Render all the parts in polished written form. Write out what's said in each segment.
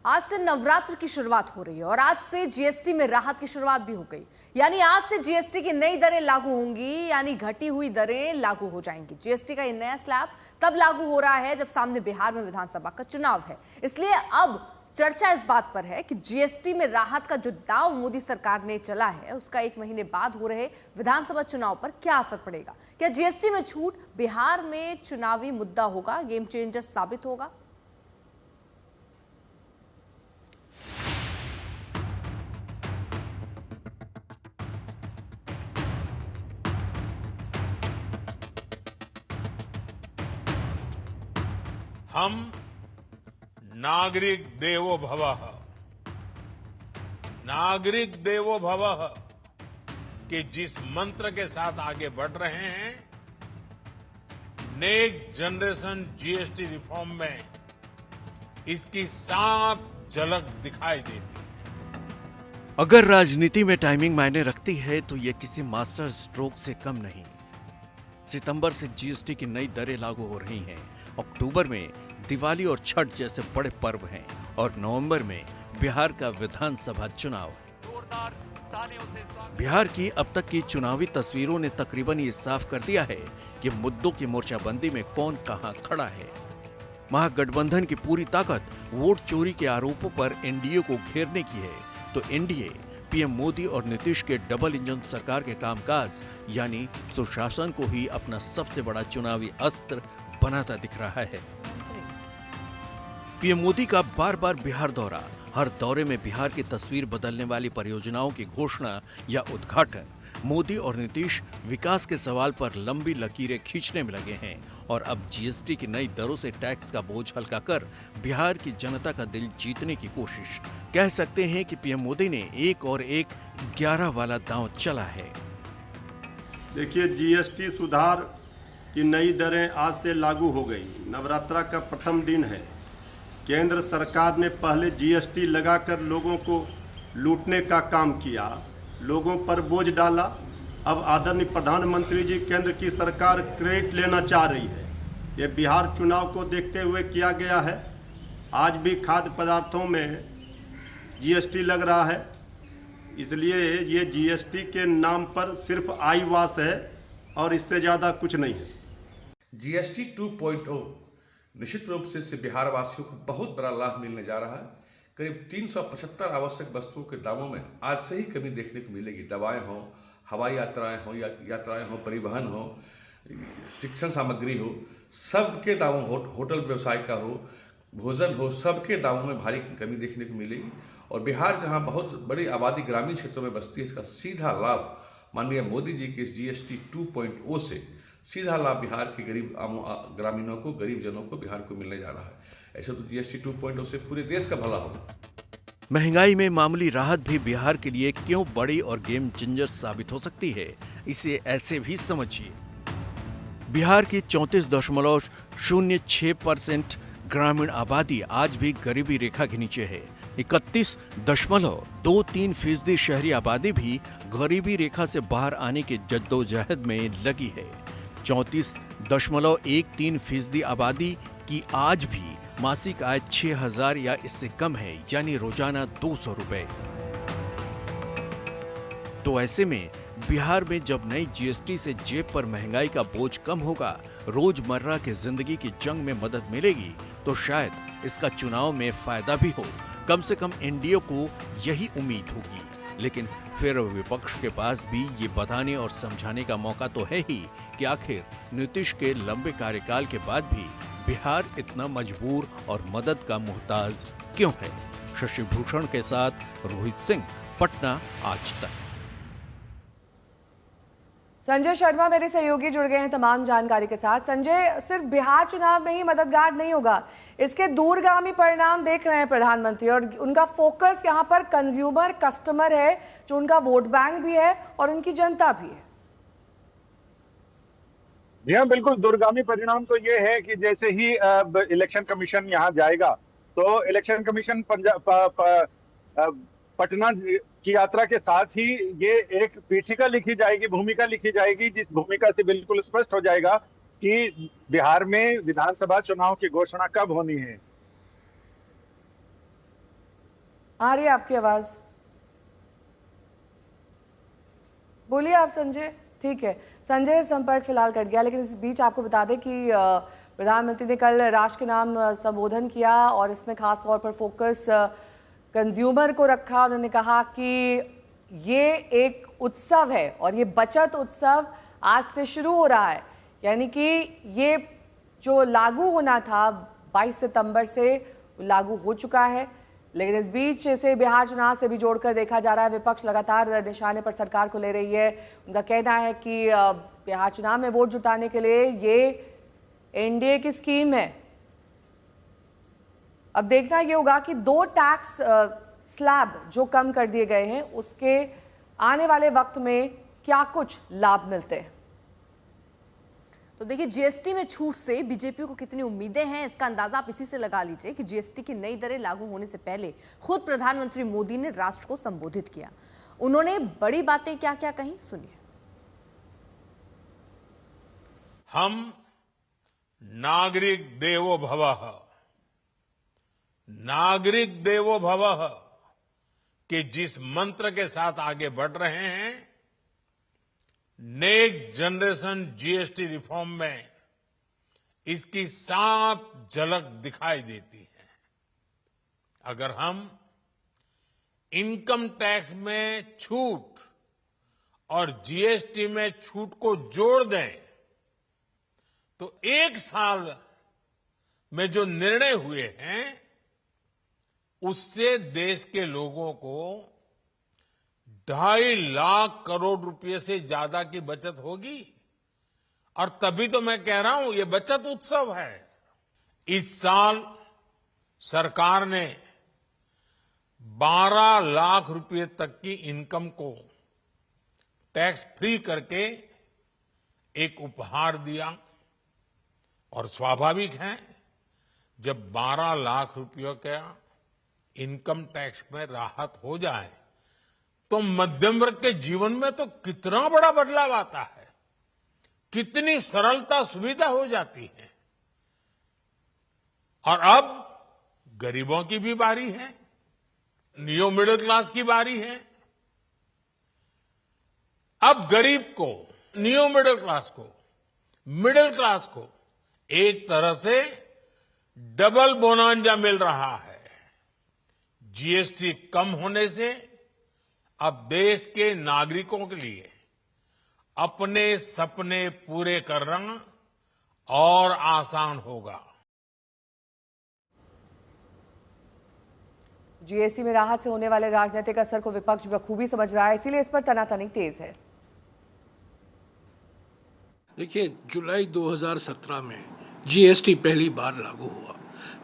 आज से नवरात्र की शुरुआत हो रही है और आज से जीएसटी में राहत की शुरुआत भी हो गई। यानी आज से जीएसटी की नई दरें लागू होंगी, यानी घटी हुई दरें लागू हो जाएंगी। जीएसटी का ये नया स्लैब तब लागू हो रहा है जब सामने बिहार में विधानसभा का चुनाव है। इसलिए अब चर्चा इस बात पर है कि जीएसटी में राहत का जो दांव मोदी सरकार ने चला है, उसका 1 महीने बाद हो रहे विधानसभा चुनाव पर क्या असर पड़ेगा। क्या जीएसटी में छूट बिहार में चुनावी मुद्दा होगा, गेम चेंजर साबित होगा? हम नागरिक देवो भवः, नागरिक देवो भवः के जिस मंत्र के साथ आगे बढ़ रहे हैं, नेक्स्ट जनरेशन जीएसटी रिफॉर्म में इसकी साफ झलक दिखाई देती है। अगर राजनीति में टाइमिंग मायने रखती है तो यह किसी मास्टर स्ट्रोक से कम नहीं। सितंबर से जीएसटी की नई दरें लागू हो रही हैं। अक्टूबर में दिवाली और छठ जैसे बड़े पर्व हैं और नवंबर में बिहार का विधानसभा चुनाव। बिहार की अब तक की चुनावी तस्वीरों ने तकरीबन ये साफ कर दिया है कि मुद्दों की मोर्चाबंदी में कौन कहां खड़ा है। महागठबंधन की पूरी ताकत वोट चोरी के आरोपों पर एनडीए को घेरने की है, तो एनडीए पीएम मोदी और नीतीश के डबल इंजन सरकार के कामकाज यानी सुशासन को ही अपना सबसे बड़ा चुनावी अस्त्र बनाता दिख रहा है। पीएम मोदी का बार बार बिहार दौरा, हर दौरे में बिहार की तस्वीर बदलने वाली परियोजनाओं की घोषणा या उद्घाटन। मोदी और नीतीश विकास के सवाल पर लंबी लकीरें खींचने में लगे हैं और अब जीएसटी की नई दरों से टैक्स का बोझ हल्का कर बिहार की जनता का दिल जीतने की कोशिश। कह सकते हैं कि पीएम मोदी ने एक और एक 11 वाला दांव चला है। देखिए, जीएसटी सुधार की नई दरें आज से लागू हो गई। नवरात्रा का प्रथम दिन है। केंद्र सरकार ने पहले जीएसटी लगाकर लोगों को लूटने का काम किया, लोगों पर बोझ डाला। अब आदरणीय प्रधानमंत्री जी, केंद्र की सरकार क्रेडिट लेना चाह रही है। ये बिहार चुनाव को देखते हुए किया गया है। आज भी खाद्य पदार्थों में जीएसटी लग रहा है, इसलिए ये जीएसटी के नाम पर सिर्फ आई वास है और इससे ज़्यादा कुछ नहीं है। जीएसटी 2.0 निश्चित रूप से बिहार वासियों को बहुत बड़ा लाभ मिलने जा रहा है। करीब 375 आवश्यक वस्तुओं के दामों में आज से ही कमी देखने को मिलेगी। दवाएं हों, हवाई यात्राएं हों, यात्राएं हों, परिवहन हो, शिक्षण सामग्री हो, सबके दामों, होटल व्यवसाय का हो, भोजन हो, सबके दामों में भारी कमी देखने को मिलेगी। और बिहार जहां बहुत बड़ी आबादी ग्रामीण क्षेत्रों में बसती है, इसका सीधा लाभ माननीय मोदी जी के इस जीएसटी 2.0 से सीधा लाभ बिहार के गरीब ग्रामीणों को, गरीब जनों को, बिहार को मिलने जा रहा है। ऐसे तो जीएसटी 2.0 से पूरे देश का भला होगा। महंगाई में मामूली राहत भी बिहार के लिए क्यों बड़ी और गेम चेंजर साबित हो सकती है, इसे ऐसे भी समझिए। बिहार की 34.06% ग्रामीण आबादी आज भी गरीबी रेखा के नीचे है। 31.23% शहरी आबादी भी गरीबी रेखा से बाहर आने की जद्दोजहद में लगी है। 34.13% आबादी की आज भी मासिक आय 6,000 या इससे कम है, यानी रोजाना 200 रुपए। तो ऐसे में बिहार में जब नई जीएसटी से जेब पर महंगाई का बोझ कम होगा, रोजमर्रा की जिंदगी की जंग में मदद मिलेगी, तो शायद इसका चुनाव में फायदा भी हो। कम से कम एनडीए को यही उम्मीद होगी। लेकिन फिर विपक्ष के पास भी ये बताने और समझाने का मौका तो है ही कि आखिर नीतीश के लंबे कार्यकाल के बाद भी बिहार इतना मजबूर और मदद का मुहताज क्यों है। शशि भूषण के साथ रोहित सिंह, पटना, आज तक। संजय शर्मा मेरे सहयोगी जुड़ गए हैं तमाम जानकारी के साथ। संजय, सिर्फ बिहार चुनाव में ही मददगार नहीं होगा, इसके दूरगामी परिणाम देख रहे हैं प्रधानमंत्री और उनका फोकस यहाँ पर कंज्यूमर, कस्टमर है, जो उनका वोट बैंक भी है और उनकी जनता भी है। जी हाँ, बिल्कुल। दूरगामी परिणाम तो ये है कि जैसे ही इलेक्शन कमीशन यहाँ जाएगा तो इलेक्शन कमीशन पटना की यात्रा के साथ ही ये एक पीठिका लिखी जाएगी, भूमिका लिखी जाएगी, जिस भूमिका से बिल्कुल स्पष्ट हो जाएगा कि बिहार में विधानसभा चुनाव की घोषणा कब होनी है। आ रही है आपकी आवाज़? बोलिए आप संजय। ठीक है, संजय संपर्क फिलहाल कट गया, लेकिन इस बीच आपको बता दें कि प्रधानमंत्री ने कल राष्ट्र के नाम संबोधन किया और इसमें खास तौर पर फोकस कंज्यूमर को रखा। उन्होंने कहा कि ये एक उत्सव है और ये बचत उत्सव आज से शुरू हो रहा है, यानी कि ये जो लागू होना था 22 सितंबर से लागू हो चुका है। लेकिन इस बीच इसे बिहार चुनाव से भी जोड़कर देखा जा रहा है। विपक्ष लगातार निशाने पर सरकार को ले रही है। उनका कहना है कि बिहार चुनाव में वोट जुटाने के लिए ये एनडीए की स्कीम है। अब देखना ये होगा कि 2 टैक्स स्लैब जो कम कर दिए गए हैं उसके आने वाले वक्त में क्या कुछ लाभ मिलते हैं। तो देखिए, जीएसटी में छूट से बीजेपी को कितनी उम्मीदें हैं, इसका अंदाजा आप इसी से लगा लीजिए कि जीएसटी की नई दरें लागू होने से पहले खुद प्रधानमंत्री मोदी ने राष्ट्र को संबोधित किया। उन्होंने बड़ी बातें क्या क्या कही, सुनिए। हम नागरिक देवो भवः, नागरिक देवो भवः के जिस मंत्र के साथ आगे बढ़ रहे हैं, नेक्स्ट जनरेशन जीएसटी रिफॉर्म में इसकी साफ झलक दिखाई देती है। अगर हम इनकम टैक्स में छूट और जीएसटी में छूट को जोड़ दें तो 1 साल में जो निर्णय हुए हैं उससे देश के लोगों को 2.5 लाख करोड़ रुपए से ज्यादा की बचत होगी। और तभी तो मैं कह रहा हूं ये बचत उत्सव है। इस साल सरकार ने 12 लाख रुपए तक की इनकम को टैक्स फ्री करके एक उपहार दिया। और स्वाभाविक है, जब 12 लाख रुपयों का इनकम टैक्स में राहत हो जाए तो मध्यम वर्ग के जीवन में तो कितना बड़ा बदलाव आता है, कितनी सरलता सुविधा हो जाती है। और अब गरीबों की भी बारी है, न्यू मिडिल क्लास की बारी है। अब गरीब को, न्यू मिडिल क्लास को एक तरह से डबल बोनांजा मिल रहा है। जीएसटी कम होने से अब देश के नागरिकों के लिए अपने सपने पूरे करना और आसान होगा। जीएसटी में राहत से होने वाले राजनीतिक असर को विपक्ष बखूबी समझ रहा है, इसीलिए इस पर तनातनी तेज है। देखिए, जुलाई 2017 में जीएसटी पहली बार लागू हुआ।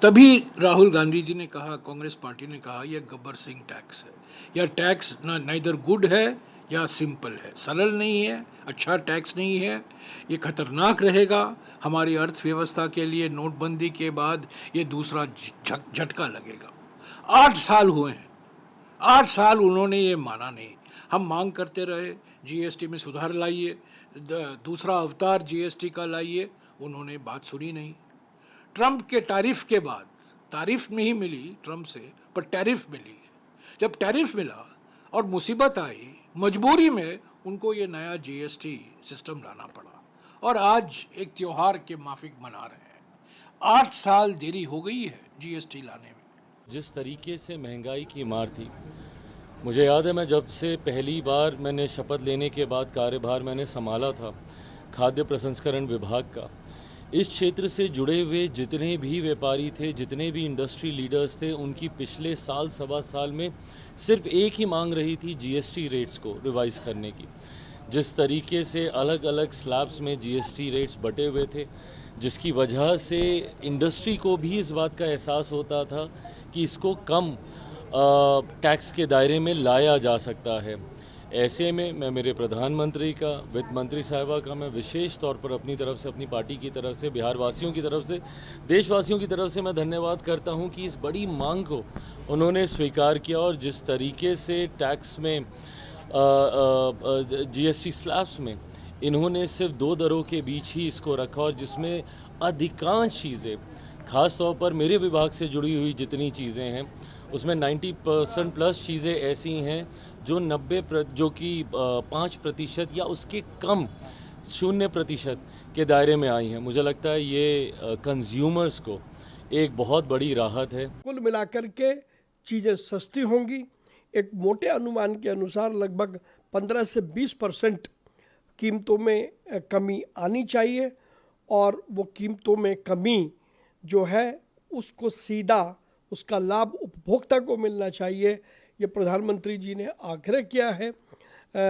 तभी राहुल गांधी जी ने कहा, कांग्रेस पार्टी ने कहा, यह गब्बर सिंह टैक्स है। यह टैक्स ना नाइदर गुड है या सिंपल है, सरल नहीं है, अच्छा टैक्स नहीं है, ये खतरनाक रहेगा हमारी अर्थव्यवस्था के लिए। नोटबंदी के बाद ये दूसरा झटका लगेगा। 8 साल हुए हैं, 8 साल उन्होंने ये माना नहीं। हम मांग करते रहे जीएसटी में सुधार लाइए, दूसरा अवतार जीएसटी का लाइए, उन्होंने बात सुनी नहीं। ट्रंप के टैरिफ के बाद, तारीफ नहीं मिली ट्रंप से पर टैरिफ मिली। जब टैरिफ मिला और मुसीबत आई, मजबूरी में उनको ये नया जीएसटी सिस्टम लाना पड़ा और आज एक त्योहार के माफिक मना रहे हैं। 8 साल देरी हो गई है जीएसटी लाने में। जिस तरीके से महंगाई की मार थी, मुझे याद है मैं जब से पहली बार मैंने शपथ लेने के बाद कार्यभार मैंने संभाला था खाद्य प्रसंस्करण विभाग का, इस क्षेत्र से जुड़े हुए जितने भी व्यापारी थे, जितने भी इंडस्ट्री लीडर्स थे, उनकी पिछले साल सवा साल में सिर्फ एक ही मांग रही थी जीएसटी रेट्स को रिवाइज करने की। जिस तरीके से अलग अलग स्लैब्स में जीएसटी रेट्स बटे हुए थे, जिसकी वजह से इंडस्ट्री को भी इस बात का एहसास होता था कि इसको कम टैक्स के दायरे में लाया जा सकता है। ऐसे में मैं मेरे प्रधानमंत्री का, वित्त मंत्री साहिबा का मैं विशेष तौर पर अपनी तरफ से, अपनी पार्टी की तरफ से, बिहार वासियों की तरफ से, देशवासियों की तरफ से मैं धन्यवाद करता हूं कि इस बड़ी मांग को उन्होंने स्वीकार किया। और जिस तरीके से टैक्स में जीएसटी स्लैब्स में इन्होंने सिर्फ 2 दरों के बीच ही इसको रखा और जिसमें अधिकांश चीज़ें, खास तौर पर मेरे विभाग से जुड़ी हुई जितनी चीज़ें हैं उसमें 90% प्लस चीज़ें ऐसी हैं जो 5% या उसके कम 0% के दायरे में आई हैं। मुझे लगता है ये कंज्यूमर्स को एक बहुत बड़ी राहत है। कुल मिलाकर के चीज़ें सस्ती होंगी। एक मोटे अनुमान के अनुसार लगभग 15 से 20% कीमतों में कमी आनी चाहिए और वो कीमतों में कमी जो है उसको सीधा उसका लाभ उपभोक्ता को मिलना चाहिए। ये प्रधानमंत्री जी ने आग्रह किया है।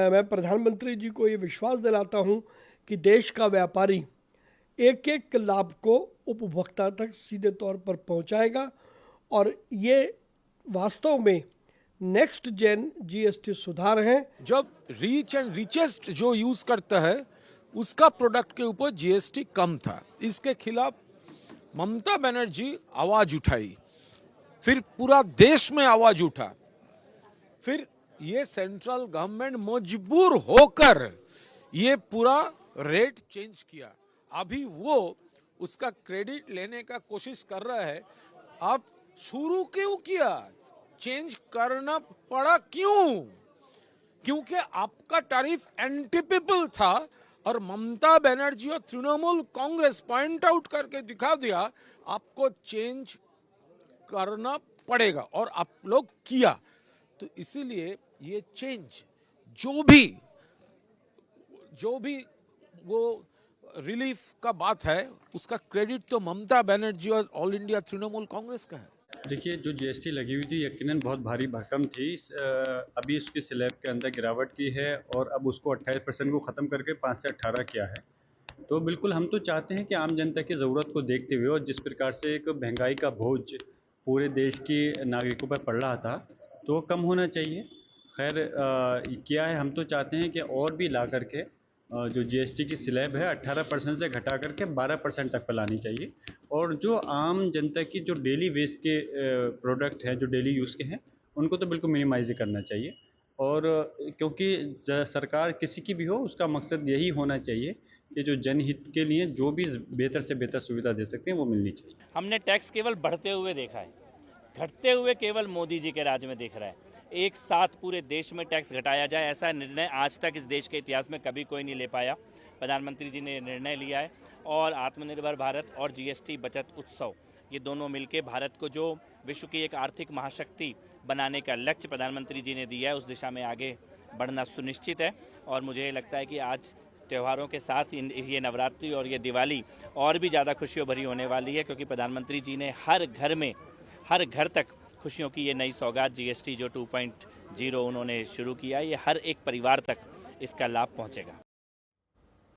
मैं प्रधानमंत्री जी को ये विश्वास दिलाता हूँ कि देश का व्यापारी एक एक लाभ को उपभोक्ता तक सीधे तौर पर पहुँचाएगा और ये वास्तव में नेक्स्ट जेन जीएसटी सुधार हैं। जब रीच एंड रिचेस्ट जो यूज करता है उसका प्रोडक्ट के ऊपर जीएसटी कम था, इसके खिलाफ ममता बनर्जी आवाज उठाई, फिर पूरा देश में आवाज उठा, फिर ये सेंट्रल गवर्नमेंट मजबूर होकर ये पूरा रेट चेंज किया। अभी वो उसका क्रेडिट लेने का कोशिश कर रहा है। अब शुरू क्यों किया, चेंज करना पड़ा क्यों? क्योंकि आपका टैरिफ एंटी पीपल था और ममता बनर्जी और तृणमूल कांग्रेस पॉइंट आउट करके दिखा दिया आपको चेंज करना पड़ेगा और आप लोग किया। तो इसीलिए ये चेंज जो भी वो रिलीफ का बात है उसका क्रेडिट तो ममता बनर्जी और ऑल इंडिया तृणमूल कांग्रेस का है। देखिए, जो जीएसटी लगी हुई थी यकीनन बहुत भारी भरकम थी। अभी उसकी स्लैब के अंदर गिरावट की है और अब उसको 28% को ख़त्म करके 5 से 18 किया है। तो बिल्कुल हम तो चाहते हैं कि आम जनता की ज़रूरत को देखते हुए और जिस प्रकार से एक महंगाई का बोझ पूरे देश के नागरिकों पर पड़ रहा था तो कम होना चाहिए। खैर क्या है, हम तो चाहते हैं कि और भी ला करके जो जीएसटी की स्लैब है 18% से घटा करके 12% तक पर लानी चाहिए और जो आम जनता की जो डेली वेस्ट के प्रोडक्ट हैं, जो डेली यूज़ के हैं, उनको तो बिल्कुल मिनिमाइज करना चाहिए। और क्योंकि सरकार किसी की भी हो उसका मकसद यही होना चाहिए कि जो जनहित के लिए जो भी बेहतर से बेहतर सुविधा दे सकते हैं वो मिलनी चाहिए। हमने टैक्स केवल बढ़ते हुए देखा है, घटते हुए केवल मोदी जी के राज में दिख रहा है। एक साथ पूरे देश में टैक्स घटाया जाए ऐसा निर्णय आज तक इस देश के इतिहास में कभी कोई नहीं ले पाया। प्रधानमंत्री जी ने निर्णय लिया है और आत्मनिर्भर भारत और जीएसटी बचत उत्सव ये दोनों मिलके भारत को जो विश्व की एक आर्थिक महाशक्ति बनाने का लक्ष्य प्रधानमंत्री जी ने दिया है उस दिशा में आगे बढ़ना सुनिश्चित है। और मुझे लगता है कि आज त्योहारों के साथ ये नवरात्रि और ये दिवाली और भी ज़्यादा खुशियों भरी होने वाली है क्योंकि प्रधानमंत्री जी ने हर घर तक खुशियों की ये नई सौगात जीएसटी जो 2.0 उन्होंने शुरू किया, ये हर एक परिवार तक इसका लाभ पहुंचेगा।